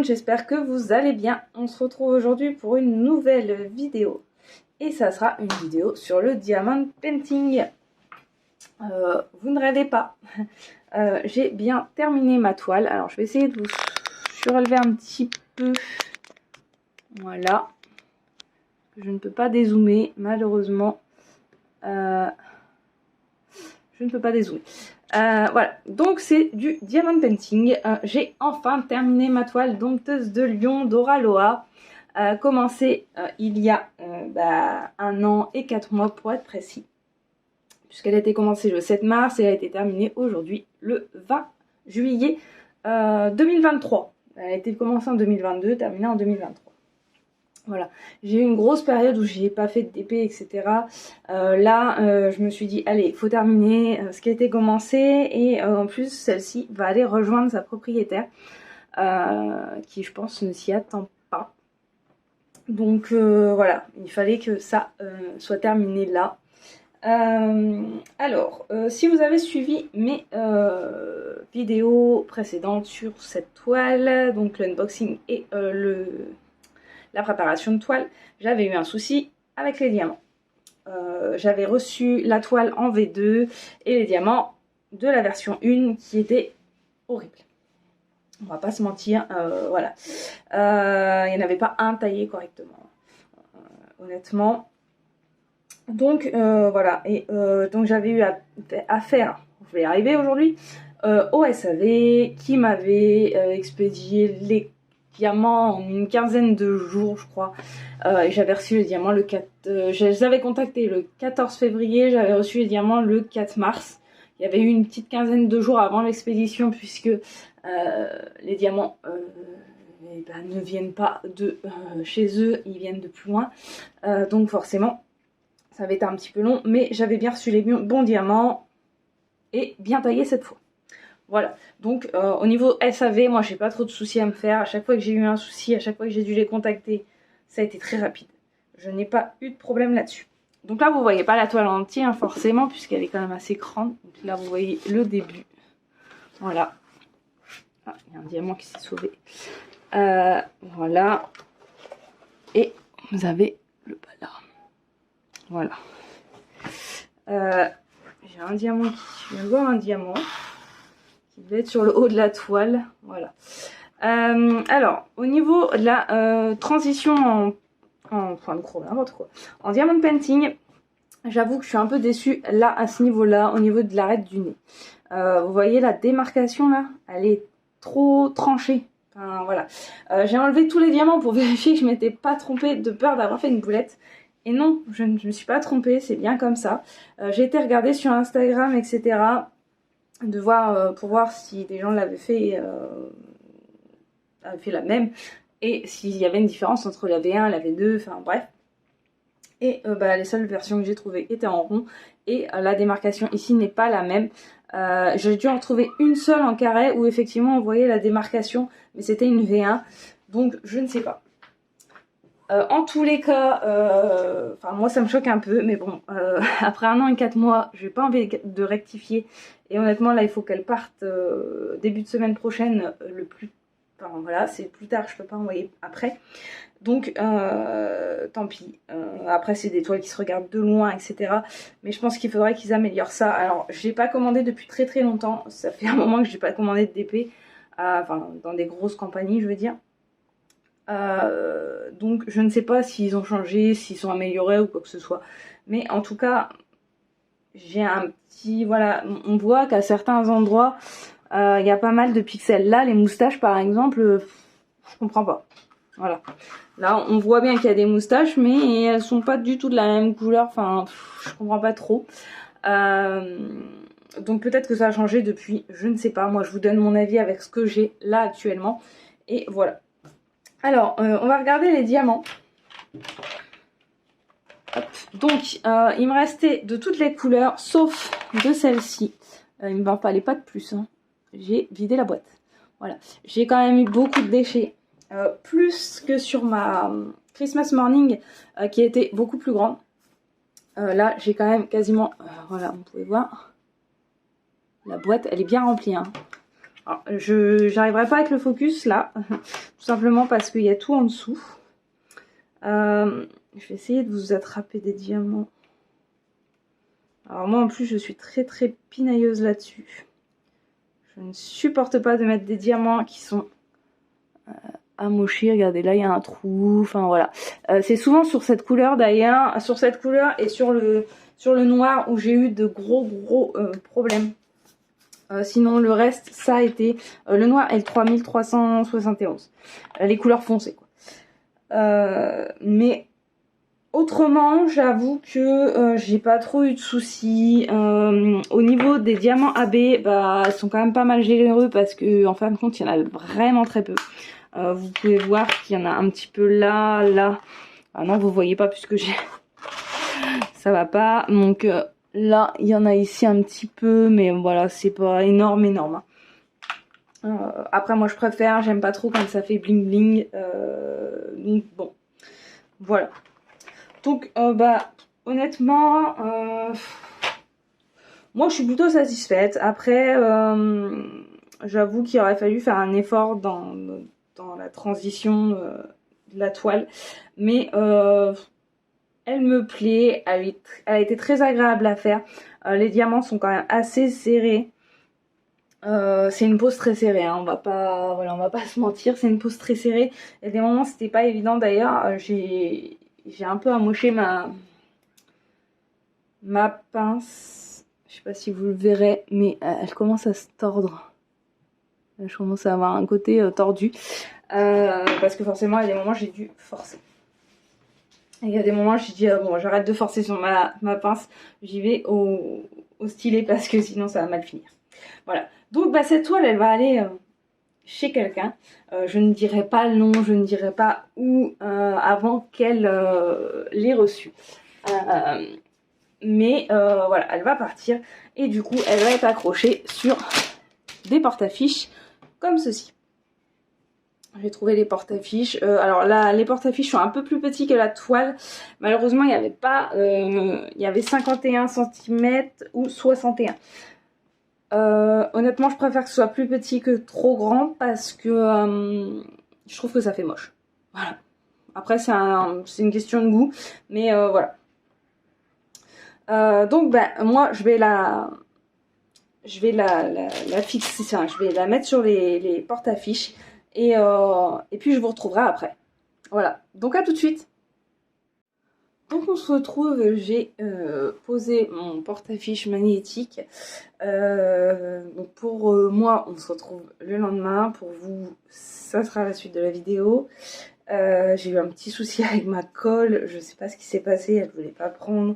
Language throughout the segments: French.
monde, j'espère que vous allez bien. On se retrouve aujourd'hui pour une nouvelle vidéo. Et ça sera une vidéo sur le diamond painting. Vous ne rêvez pas. J'ai bien terminé ma toile. Alors je vais essayer de vous surélever un petit peu. Voilà. Je ne peux pas dézoomer malheureusement. Je ne peux pas dézoomer. Voilà, donc c'est du diamond painting. J'ai enfin terminé ma toile dompteuse de lion d'Oraloa. Commencé il y a 1 an et 4 mois pour être précis. Puisqu'elle a été commencée le 7 mars et a été terminée aujourd'hui le 20 juillet 2023. Elle a été commencée en 2022, terminée en 2023. Voilà, j'ai eu une grosse période où j'ai pas fait de DP, etc. Je me suis dit, allez, il faut terminer ce qui a été commencé. Et en plus, celle-ci va aller rejoindre sa propriétaire, qui, je pense, ne s'y attend pas. Donc, voilà, il fallait que ça soit terminé là. Si vous avez suivi mes vidéos précédentes sur cette toile, donc l'unboxing et la préparation de toile, j'avais eu un souci avec les diamants. J'avais reçu la toile en V2 et les diamants de la version 1 qui étaient horribles. On va pas se mentir, voilà. Il n'y en avait pas un taillé correctement, honnêtement. Donc voilà, et donc j'avais eu affaire, je vais y arriver aujourd'hui, au SAV qui m'avait expédié les diamants en une quinzaine de jours, je crois. J'avais reçu les diamants le 4... je les avais contactés le 14 février, j'avais reçu les diamants le 4 mars. Il y avait eu une petite quinzaine de jours avant l'expédition puisque les diamants ne viennent pas de chez eux, ils viennent de plus loin. Donc forcément, ça avait été un petit peu long, mais j'avais bien reçu les bons diamants et bien taillés cette fois. Voilà, donc au niveau SAV, moi j'ai pas trop de soucis à me faire. À chaque fois que j'ai eu un souci, à chaque fois que j'ai dû les contacter, ça a été très rapide. Je n'ai pas eu de problème là-dessus. Donc là vous voyez pas la toile entière hein, forcément, puisqu'elle est quand même assez grande. Donc là vous voyez le début. Voilà. Ah, il y a un diamant qui s'est sauvé. Voilà. Et vous avez le bas là. Voilà. J'ai un diamant je viens de voir un diamant qui devait être sur le haut de la toile. Voilà. Alors, au niveau de la transition en point de chrome, n'importe quoi, en diamond painting, j'avoue que je suis un peu déçue là, à ce niveau-là, au niveau de l'arête du nez. Vous voyez la démarcation là, elle est trop tranchée. Enfin, voilà. J'ai enlevé tous les diamants pour vérifier que je m'étais pas trompée de peur d'avoir fait une boulette. Et non, je ne me suis pas trompée, c'est bien comme ça. J'ai été regarder sur Instagram, etc. De voir, pour voir si des gens l'avaient fait la même. Et s'il y avait une différence entre la V1 et la V2, enfin bref. Et les seules versions que j'ai trouvées étaient en rond. Et la démarcation ici n'est pas la même. J'ai dû en trouver une seule en carré où effectivement on voyait la démarcation. Mais c'était une V1. Donc je ne sais pas. En tous les cas, moi ça me choque un peu, mais bon, après 1 an et 4 mois, j'ai pas envie de rectifier. Et honnêtement, là, il faut qu'elle parte début de semaine prochaine, voilà, c'est plus tard, je peux pas envoyer après. Donc, tant pis. Après, c'est des toiles qui se regardent de loin, etc. Mais je pense qu'il faudrait qu'ils améliorent ça. Alors, j'ai pas commandé depuis très très longtemps. Ça fait un moment que j'ai pas commandé de DP, dans des grosses compagnies, je veux dire. Donc je ne sais pas s'ils ont changé, s'ils sont améliorés ou quoi que ce soit, mais en tout cas j'ai un petit, voilà, on voit qu'à certains endroits il y a pas mal de pixels. Là les moustaches par exemple, je comprends pas. Voilà, là on voit bien qu'il y a des moustaches mais elles sont pas du tout de la même couleur, enfin je comprends pas trop. Donc peut-être que ça a changé depuis, je ne sais pas. Moi je vous donne mon avis avec ce que j'ai là actuellement et voilà. Alors, on va regarder les diamants. Hop. Donc, il me restait de toutes les couleurs, sauf de celle-ci. Il ne m'en fallait pas de plus. Hein. J'ai vidé la boîte. Voilà. J'ai quand même eu beaucoup de déchets. Plus que sur ma Christmas Morning, qui était beaucoup plus grande. Là, j'ai quand même quasiment... voilà, vous pouvez voir. La boîte, elle est bien remplie. Hein. Alors, j'arriverai pas avec le focus là, tout simplement parce qu'il y a tout en dessous. Je vais essayer de vous attraper des diamants. Alors moi en plus je suis très pinailleuse là-dessus. Je ne supporte pas de mettre des diamants qui sont amochis. Regardez là il y a un trou, enfin voilà. C'est souvent sur cette couleur d'ailleurs, sur cette couleur et sur le noir où j'ai eu de gros problèmes. Sinon le reste ça a été le noir et le 3371. Les couleurs foncées quoi. Mais autrement, j'avoue que j'ai pas trop eu de soucis. Au niveau des diamants AB, bah, ils sont quand même pas mal généreux parce que en fin de compte, il y en a vraiment très peu. Vous pouvez voir qu'il y en a un petit peu là, là. Ah non, vous voyez pas puisque j'ai... ça va pas. Donc là, il y en a ici un petit peu, mais voilà, c'est pas énorme. Après, moi, je préfère. J'aime pas trop quand ça fait bling bling. Donc bon, voilà. Donc, bah, honnêtement, moi je suis plutôt satisfaite. Après, j'avoue qu'il aurait fallu faire un effort dans la transition de la toile. Mais elle me plaît, elle a été très agréable à faire. Les diamants sont quand même assez serrés. C'est une pose très serrée, hein. On va pas se mentir, c'est une pose très serrée. Il y a des moments c'était pas évident d'ailleurs. J'ai un peu amoché ma pince. Je sais pas si vous le verrez, mais elle commence à se tordre. Je commence à avoir un côté tordu. Parce que forcément, il y a des moments j'ai dû forcer. Et il y a des moments j'ai dit bon, j'arrête de forcer sur ma pince. J'y vais au stylet parce que sinon ça va mal finir. Voilà. Donc bah, cette toile, elle va aller chez quelqu'un. Je ne dirai pas le nom, je ne dirai pas où avant qu'elle l'ait reçue. Mais voilà, elle va partir et du coup elle va être accrochée sur des porte-affiches comme ceci. J'ai trouvé les porte-affiches. Alors là, les porte-affiches sont un peu plus petits que la toile. Malheureusement, il n'y avait pas... il y avait 51 cm ou 61. Honnêtement, je préfère que ce soit plus petit que trop grand parce que je trouve que ça fait moche. Voilà. Après, c'est une question de goût. Mais voilà. Donc ben moi je vais la fixer, enfin, je vais la mettre sur les porte-affiches et puis je vous retrouverai après. Voilà, donc à tout de suite. Donc on se retrouve, j'ai posé mon porte-affiche magnétique. Donc pour moi on se retrouve le lendemain, pour vous ça sera la suite de la vidéo. J'ai eu un petit souci avec ma colle, je sais pas ce qui s'est passé, elle voulait pas prendre.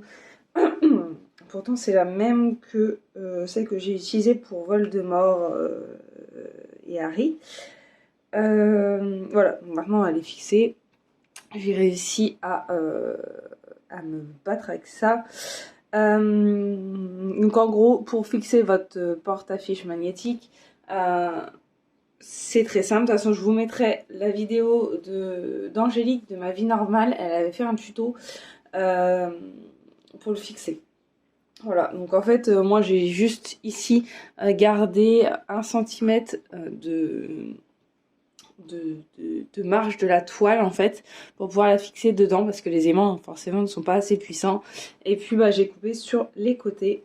Pourtant c'est la même que celle que j'ai utilisée pour Voldemort et Harry. Voilà, donc maintenant elle est fixée. J'ai réussi à me battre avec ça. Donc en gros, pour fixer votre porte-affiche magnétique, c'est très simple. De toute façon, je vous mettrai la vidéo d'Angélique de ma vie normale. Elle avait fait un tuto pour le fixer. Voilà, donc en fait, moi j'ai juste ici gardé 1 cm de marge de la toile en fait pour pouvoir la fixer dedans parce que les aimants forcément ne sont pas assez puissants. Et puis bah, j'ai coupé sur les côtés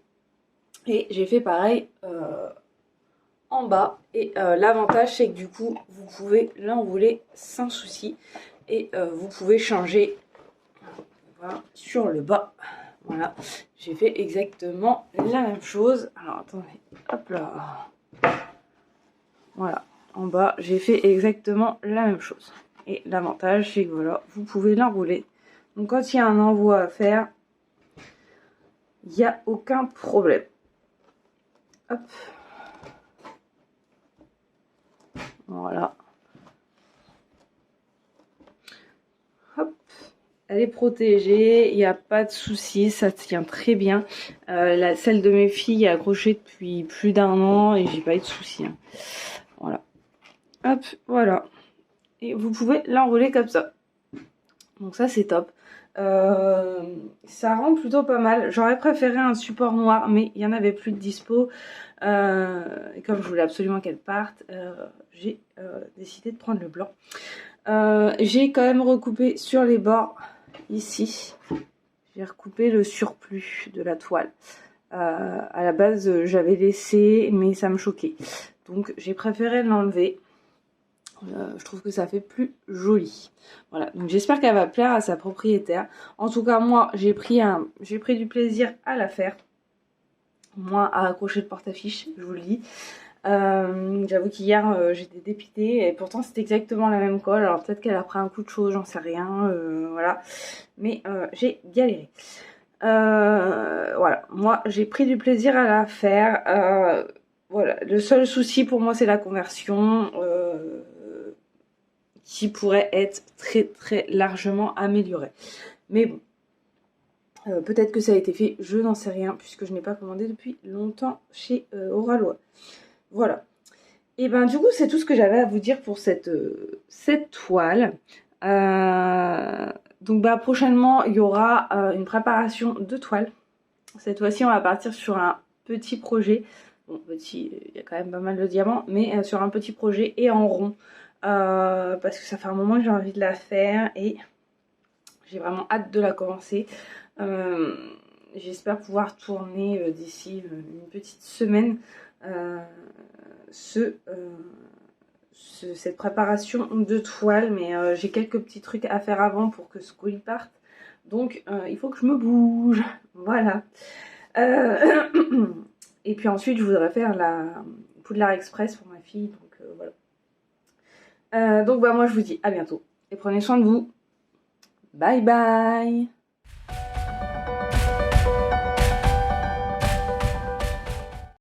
et j'ai fait pareil en bas. Et l'avantage c'est que du coup vous pouvez l'enrouler sans souci et vous pouvez changer voilà, sur le bas. Voilà, j'ai fait exactement la même chose. Alors attendez, hop là. Voilà, en bas, j'ai fait exactement la même chose. Et l'avantage, c'est que voilà, vous pouvez l'enrouler. Donc quand il y a un envoi à faire, il n'y a aucun problème. Hop. Voilà. Hop. Elle est protégée, il n'y a pas de souci, ça tient très bien. Celle de mes filles est accrochée depuis plus d'1 an et j'ai pas eu de souci. Hein. Voilà. Hop, voilà. Et vous pouvez l'enrouler comme ça. Donc ça c'est top. Ça rend plutôt pas mal. J'aurais préféré un support noir, mais il n'y en avait plus de dispo. Et comme je voulais absolument qu'elle parte, j'ai décidé de prendre le blanc. J'ai quand même recoupé sur les bords, ici. J'ai recoupé le surplus de la toile. À la base, j'avais laissé, mais ça me choquait. Donc j'ai préféré l'enlever. Je trouve que ça fait plus joli. Voilà, donc j'espère qu'elle va plaire à sa propriétaire. En tout cas, moi, j'ai pris du plaisir à la faire. Moi, à accrocher le porte-affiche, je vous le dis. J'avoue qu'hier, j'étais dépitée. Et pourtant, c'était exactement la même colle. Alors peut-être qu'elle a pris un coup de chaud, j'en sais rien. Voilà. Mais j'ai galéré. Voilà, moi, j'ai pris du plaisir à la faire. Voilà, le seul souci pour moi, c'est la conversion. Qui pourrait être très très largement améliorée. Mais bon, peut-être que ça a été fait, je n'en sais rien, puisque je n'ai pas commandé depuis longtemps chez Oralois. Voilà. Et ben du coup, c'est tout ce que j'avais à vous dire pour cette toile. Donc bah, prochainement, il y aura une préparation de toile. Cette fois-ci, on va partir sur un petit projet. Bon, petit, il y a quand même pas mal de diamants, mais sur un petit projet et en rond. Parce que ça fait un moment que j'ai envie de la faire et j'ai vraiment hâte de la commencer. J'espère pouvoir tourner d'ici une petite semaine cette préparation de toile, mais j'ai quelques petits trucs à faire avant pour que ce colis parte. Donc il faut que je me bouge. Voilà. Et puis ensuite je voudrais faire la Poudlard Express pour ma fille. Donc voilà. Donc bah moi je vous dis à bientôt et prenez soin de vous. Bye bye.